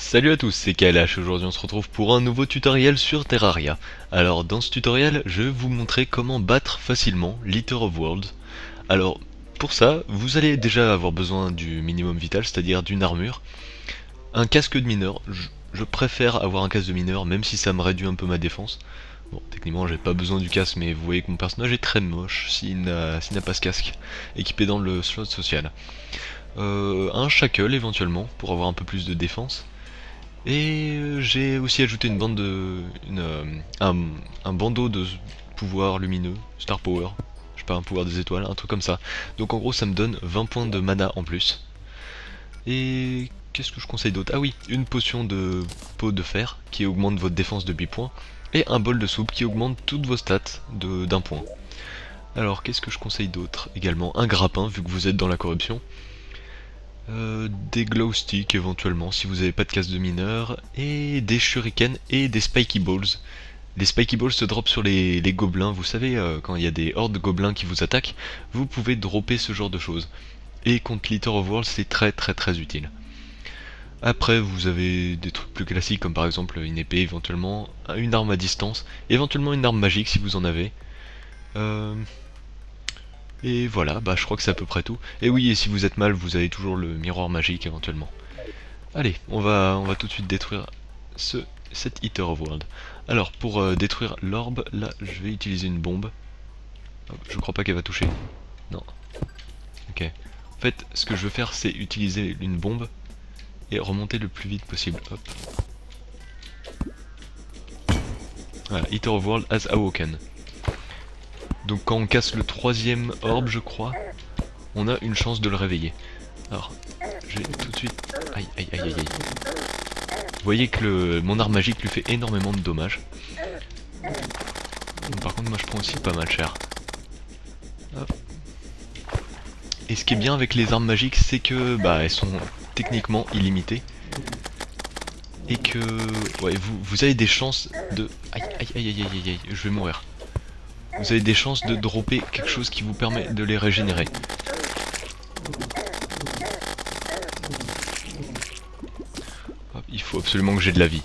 Salut à tous, c'est KLH. Aujourd'hui on se retrouve pour un nouveau tutoriel sur Terraria. Alors dans ce tutoriel, je vais vous montrer comment battre facilement l'Eater of Worlds. Alors pour ça, vous allez déjà avoir besoin du minimum vital, c'est-à-dire d'une armure, un casque de mineur. Je préfère avoir un casque de mineur, même si ça me réduit un peu ma défense. Bon, techniquement j'ai pas besoin du casque, mais vous voyez que mon personnage est très moche s'il n'a pas ce casque équipé dans le slot social. Un shackle éventuellement, pour avoir un peu plus de défense. Et j'ai aussi ajouté une bande de. Un bandeau de pouvoir lumineux, Star Power, je sais pas, un pouvoir des étoiles, un truc comme ça. Donc en gros ça me donne 20 points de mana en plus. Et qu'est-ce que je conseille d'autre? Ah oui, une potion de peau de fer qui augmente votre défense de 8 points. Et un bol de soupe qui augmente toutes vos stats d'un point. Alors qu'est-ce que je conseille d'autre? Également un grappin vu que vous êtes dans la corruption. Des glow sticks éventuellement si vous n'avez pas de casse de mineur, et des shurikens et des spiky balls. Les spiky balls se drop sur les gobelins, vous savez, quand il y a des hordes de gobelins qui vous attaquent, vous pouvez dropper ce genre de choses. Et contre l'Eater of Worlds c'est très utile. Après vous avez des trucs plus classiques comme par exemple une épée éventuellement, une arme à distance, éventuellement une arme magique si vous en avez. Et voilà, bah je crois que c'est à peu près tout. Et oui, et si vous êtes mal, vous avez toujours le miroir magique éventuellement. Allez, on va tout de suite détruire cet Eater of World. Alors, pour détruire l'orbe, là, je vais utiliser une bombe. Hop, je crois pas qu'elle va toucher. Non. Ok. En fait, ce que je veux faire, c'est utiliser une bombe et remonter le plus vite possible. Hop. Voilà, Eater of World has awoken. Donc quand on casse le troisième orbe, je crois, on a une chance de le réveiller. Alors, je vais tout de suite... Aïe. Vous voyez que mon arme magique lui fait énormément de dommages. Par contre, moi je prends aussi pas mal cher. Hop. Et ce qui est bien avec les armes magiques, c'est que bah elles sont techniquement illimitées. Et que ouais, vous avez des chances de... Aïe, je vais mourir. Vous avez des chances de dropper quelque chose qui vous permet de les régénérer. Hop, il faut absolument que j'ai de la vie.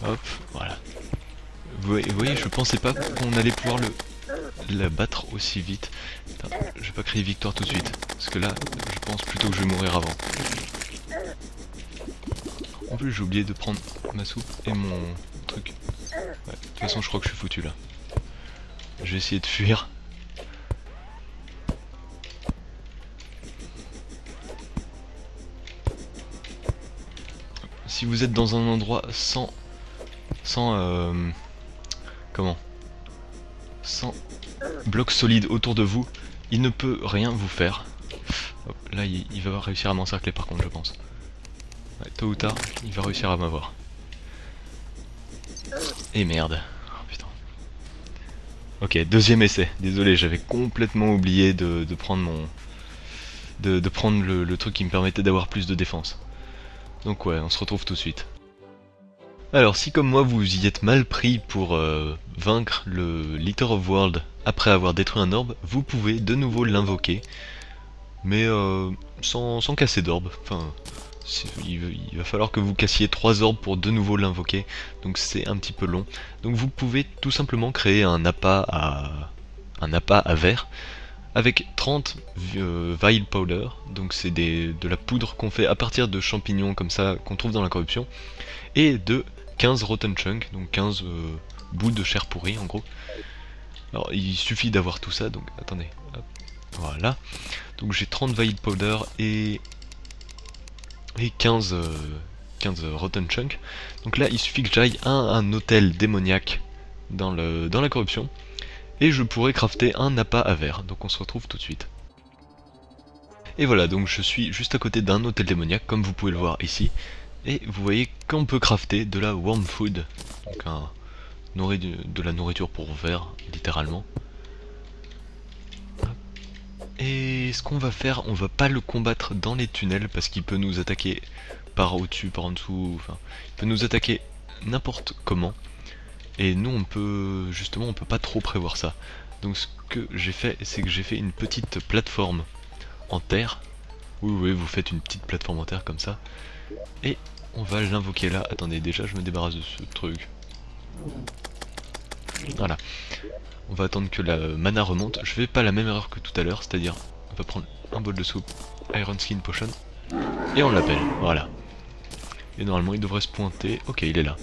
Hop, voilà. Vous voyez, je pensais pas qu'on allait pouvoir la battre aussi vite. Attends, je vais pas crier victoire tout de suite, parce que là, je pense plutôt que je vais mourir avant. En plus, j'ai oublié de prendre ma soupe et mon truc. Ouais, de toute façon, je crois que je suis foutu là. Je vais essayer de fuir. Si vous êtes dans un endroit sans bloc solide autour de vous, il ne peut rien vous faire. Hop, là il va réussir à m'encercler par contre, je pense. Ouais, tôt ou tard, il va réussir à m'avoir. Et merde. Oh, putain. Ok, deuxième essai. Désolé, j'avais complètement oublié de prendre le truc qui me permettait d'avoir plus de défense. Donc ouais, on se retrouve tout de suite. Alors si comme moi vous y êtes mal pris pour vaincre le l'Eater of World après avoir détruit un orbe, vous pouvez de nouveau l'invoquer, mais sans casser d'orbe. Enfin, il va falloir que vous cassiez 3 orbes pour de nouveau l'invoquer, donc c'est un petit peu long. Donc vous pouvez tout simplement créer un appât à verre avec 30 Vile Powder, donc c'est de la poudre qu'on fait à partir de champignons comme ça qu'on trouve dans la corruption, et de 15 Rotten Chunk, donc 15 bouts de chair pourrie en gros. Alors il suffit d'avoir tout ça, donc attendez, hop, voilà. Donc j'ai 30 Vile Powder et 15 Rotten Chunk. Donc là il suffit que j'aille à un hôtel démoniaque dans la corruption, et je pourrais crafter un appât à verre, donc on se retrouve tout de suite. Et voilà, donc je suis juste à côté d'un hôtel démoniaque, comme vous pouvez le voir ici, et vous voyez qu'on peut crafter de la worm food, donc de la nourriture pour vers, littéralement. Et ce qu'on va faire, on va pas le combattre dans les tunnels, parce qu'il peut nous attaquer par au-dessus, par en dessous, enfin, il peut nous attaquer n'importe comment. Et nous on peut pas trop prévoir ça. Donc ce que j'ai fait, c'est que j'ai fait une petite plateforme en terre. Oui, vous faites une petite plateforme en terre comme ça. Et on va l'invoquer là. Attendez, déjà je me débarrasse de ce truc. Voilà. On va attendre que la mana remonte. Je fais pas la même erreur que tout à l'heure, c'est-à-dire on va prendre un bol de soupe, Iron Skin Potion, et on l'appelle. Voilà. Et normalement il devrait se pointer. Ok, il est là.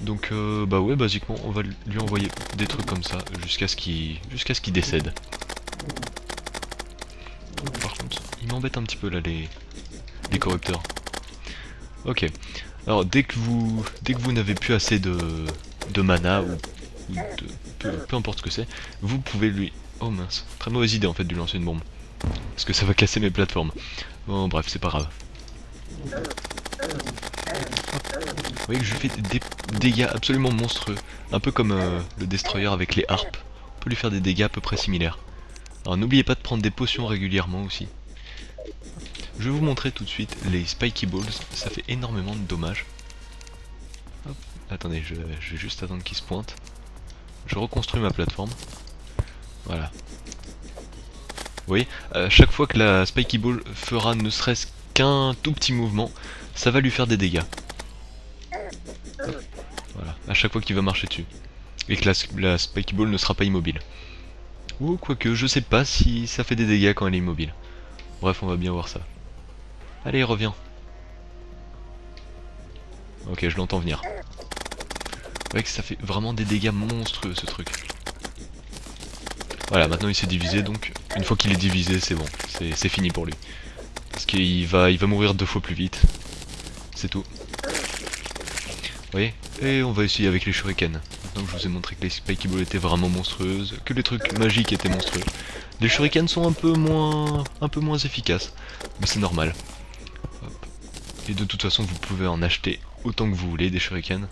Donc bah ouais, basiquement on va lui envoyer des trucs comme ça jusqu'à ce qu'il décède. Par contre, il m'embête un petit peu là les corrupteurs. Ok. Alors dès que vous n'avez plus assez de mana ou peu importe ce que c'est, vous pouvez lui... Oh mince, très mauvaise idée en fait de lui lancer une bombe. Parce que ça va casser mes plateformes. Bon bref, c'est pas grave. Vous voyez que je lui fais des dégâts absolument monstrueux. Un peu comme le Destroyer avec les harpes. On peut lui faire des dégâts à peu près similaires. Alors n'oubliez pas de prendre des potions régulièrement aussi. Je vais vous montrer tout de suite les Spiky Balls. Ça fait énormément de dommages. Hop. Attendez, je vais juste attendre qu'il se pointe. Je reconstruis ma plateforme. Voilà. Vous voyez, à chaque fois que la Spiky Ball fera ne serait-ce qu'un tout petit mouvement, ça va lui faire des dégâts. Voilà, à chaque fois qu'il va marcher dessus. Et que la Spiky Ball ne sera pas immobile. Ou quoique, je sais pas si ça fait des dégâts quand elle est immobile. Bref, on va bien voir ça. Allez, reviens. Ok, je l'entends venir. Vous voyez que ça fait vraiment des dégâts monstrueux ce truc. Voilà, maintenant il s'est divisé, donc une fois qu'il est divisé, c'est bon. C'est fini pour lui. Parce qu'il va mourir 2 fois plus vite. C'est tout. Vous voyez? Et on va essayer avec les shurikens. Maintenant que je vous ai montré que les Spiky Balls étaient vraiment monstrueuses, que les trucs magiques étaient monstrueux. Les shurikens sont un peu moins efficaces, mais c'est normal. Hop. Et de toute façon, vous pouvez en acheter autant que vous voulez des shurikens.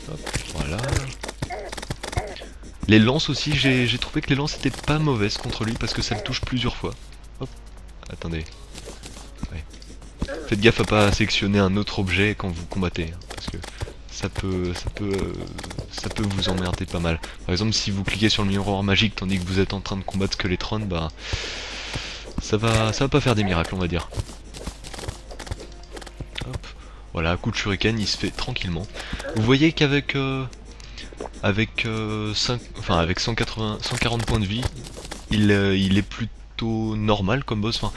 Hop, voilà. Les lances aussi, j'ai trouvé que les lances étaient pas mauvaises contre lui parce que ça le touche plusieurs fois. Hop, attendez. Ouais. Faites gaffe à pas sélectionner un autre objet quand vous combattez, hein, parce que ça peut vous emmerder pas mal. Par exemple, si vous cliquez sur le miroir magique tandis que vous êtes en train de combattre Skeletron, bah ça va pas faire des miracles, on va dire. Hop. Voilà, coup de shuriken, il se fait tranquillement. Vous voyez qu'avec avec 140 points de vie, il est plutôt normal comme boss. Enfin,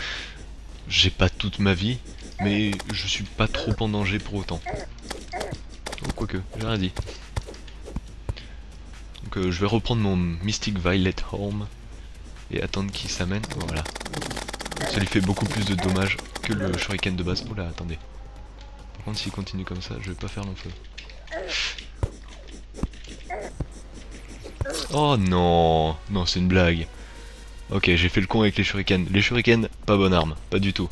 j'ai pas toute ma vie, mais je suis pas trop en danger pour autant. Oh, quoique, j'ai rien dit. Donc je vais reprendre mon Mystic Violet Home et attendre qu'il s'amène. Voilà. Ça lui fait beaucoup plus de dommages que le shuriken de base. Oh là, attendez. Par contre, s'il continue comme ça, je vais pas faire long feu. Oh non, non, c'est une blague. Ok, j'ai fait le con avec les shurikens. Les shurikens, pas bonne arme, pas du tout.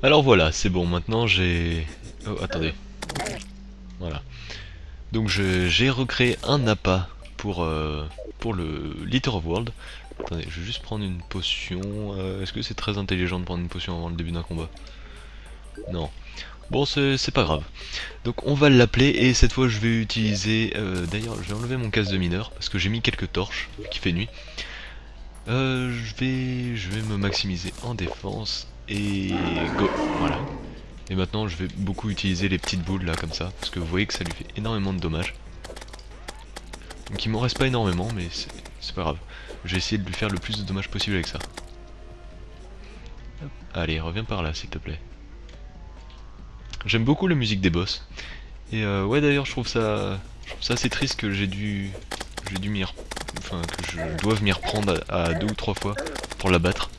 Alors voilà, c'est bon, maintenant j'ai... Oh, attendez. Voilà. Donc j'ai recréé un appât pour le Litter of World. Attendez, je vais juste prendre une potion. Est-ce que c'est très intelligent de prendre une potion avant le début d'un combat? Non. Bon, c'est pas grave. Donc on va l'appeler et cette fois je vais utiliser... D'ailleurs, je vais enlever mon casque de mineur parce que j'ai mis quelques torches qui fait nuit. Je vais me maximiser en défense et go. Voilà. Et maintenant je vais beaucoup utiliser les petites boules là comme ça parce que vous voyez que ça lui fait énormément de dommages. Donc il m'en reste pas énormément mais c'est pas grave. Je vais essayer de lui faire le plus de dommages possible avec ça. Hop. Allez, reviens par là s'il te plaît. J'aime beaucoup la musique des boss. Et ouais, d'ailleurs je trouve ça assez triste que j'ai dû enfin que je doive m'y reprendre à 2 ou 3 fois pour la battre.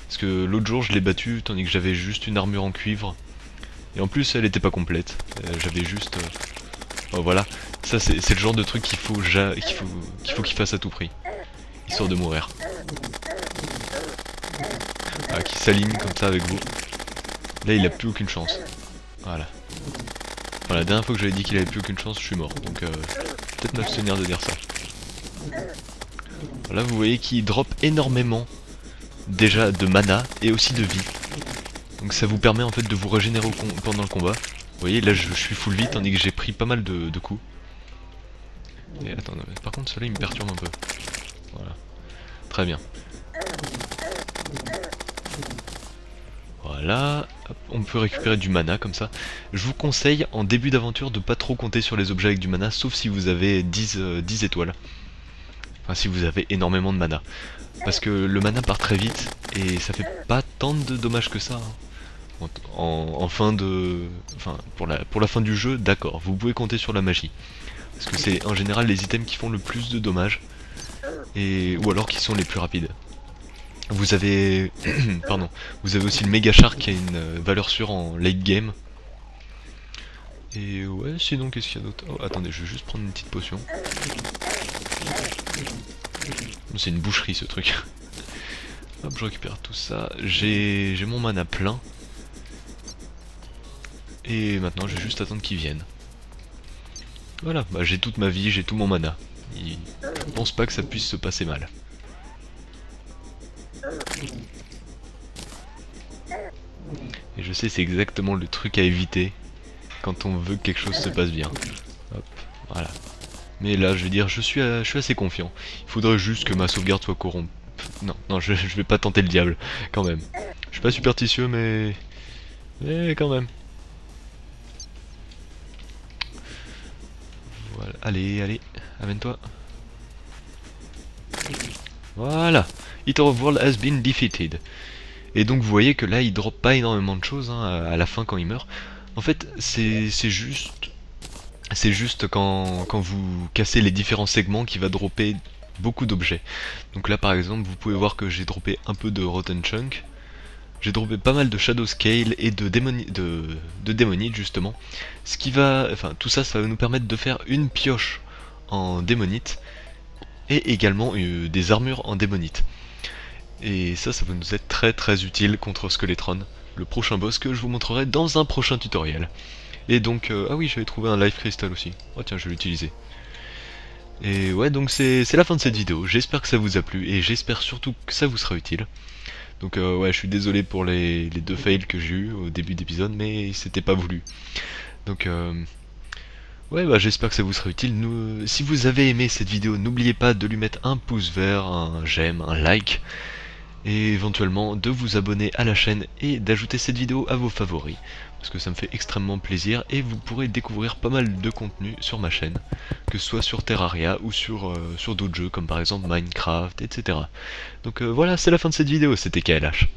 Parce que l'autre jour je l'ai battue tandis que j'avais juste une armure en cuivre. Et en plus elle était pas complète. J'avais juste... Oh, voilà. Ça c'est le genre de truc qu'il faut qu'il fasse à tout prix. Histoire de mourir. Ah, qui s'aligne comme ça avec vous. Là il a plus aucune chance. Voilà. Enfin, la dernière fois que j'avais dit qu'il avait plus aucune chance, je suis mort. Donc peut-être m'abstenir de dire ça. Là vous voyez qu'il drop énormément déjà de mana et aussi de vie. Donc ça vous permet en fait de vous régénérer pendant le combat. Vous voyez là je suis full vie tandis que j'ai pris pas mal de coups. Et attends, par contre celui-là il me perturbe un peu. Voilà. Très bien. Voilà, hop, on peut récupérer du mana comme ça. Je vous conseille en début d'aventure de pas trop compter sur les objets avec du mana, sauf si vous avez 10 étoiles. Enfin si vous avez énormément de mana. Parce que le mana part très vite et ça fait pas tant de dommages que ça. Hein. En fin de... Enfin pour la fin du jeu, d'accord, vous pouvez compter sur la magie. Parce que c'est en général les items qui font le plus de dommages. Ou alors qui sont les plus rapides. Vous avez... Pardon. Vous avez aussi le Mega Shark qui a une valeur sûre en late game. Et ouais, sinon qu'est-ce qu'il y a d'autre? Oh, attendez, je vais juste prendre une petite potion. C'est une boucherie ce truc. Hop, je récupère tout ça. J'ai mon mana plein. Et maintenant, je vais juste attendre qu'ils viennent. Voilà, bah, j'ai toute ma vie, j'ai tout mon mana. Je pense pas que ça puisse se passer mal. Et je sais, c'est exactement le truc à éviter quand on veut que quelque chose se passe bien. Hop, voilà. Mais là, je veux dire, je suis assez confiant. Il faudrait juste que ma sauvegarde soit corrompue. Non, je vais pas tenter le diable, quand même. Je suis pas superstitieux, mais quand même. Voilà, allez, amène-toi. Voilà, Eater of World has been defeated. Et donc vous voyez que là, il drop pas énormément de choses hein, à la fin quand il meurt. En fait, c'est juste quand vous cassez les différents segments qui va dropper beaucoup d'objets. Donc là par exemple vous pouvez voir que j'ai droppé un peu de Rotten Chunk. J'ai droppé pas mal de Shadow Scale et de Démonite justement. Ce qui va. Enfin tout ça, ça va nous permettre de faire une pioche en Démonite. Et également des armures en Démonite. Et ça va nous être très utile contre Skeletron. Le prochain boss que je vous montrerai dans un prochain tutoriel. Et donc, ah oui, j'avais trouvé un Life Crystal aussi. Oh tiens, je vais l'utiliser. Et ouais, donc c'est la fin de cette vidéo. J'espère que ça vous a plu et j'espère surtout que ça vous sera utile. Donc ouais, je suis désolé pour les deux fails que j'ai eu au début d'épisode, mais c'était pas voulu. Donc ouais, bah j'espère que ça vous sera utile. Si vous avez aimé cette vidéo, n'oubliez pas de lui mettre un pouce vert, un j'aime, un like. Et éventuellement de vous abonner à la chaîne et d'ajouter cette vidéo à vos favoris parce que ça me fait extrêmement plaisir et vous pourrez découvrir pas mal de contenu sur ma chaîne, que ce soit sur Terraria ou sur d'autres jeux comme par exemple Minecraft, etc. Donc voilà, c'est la fin de cette vidéo, c'était KLH.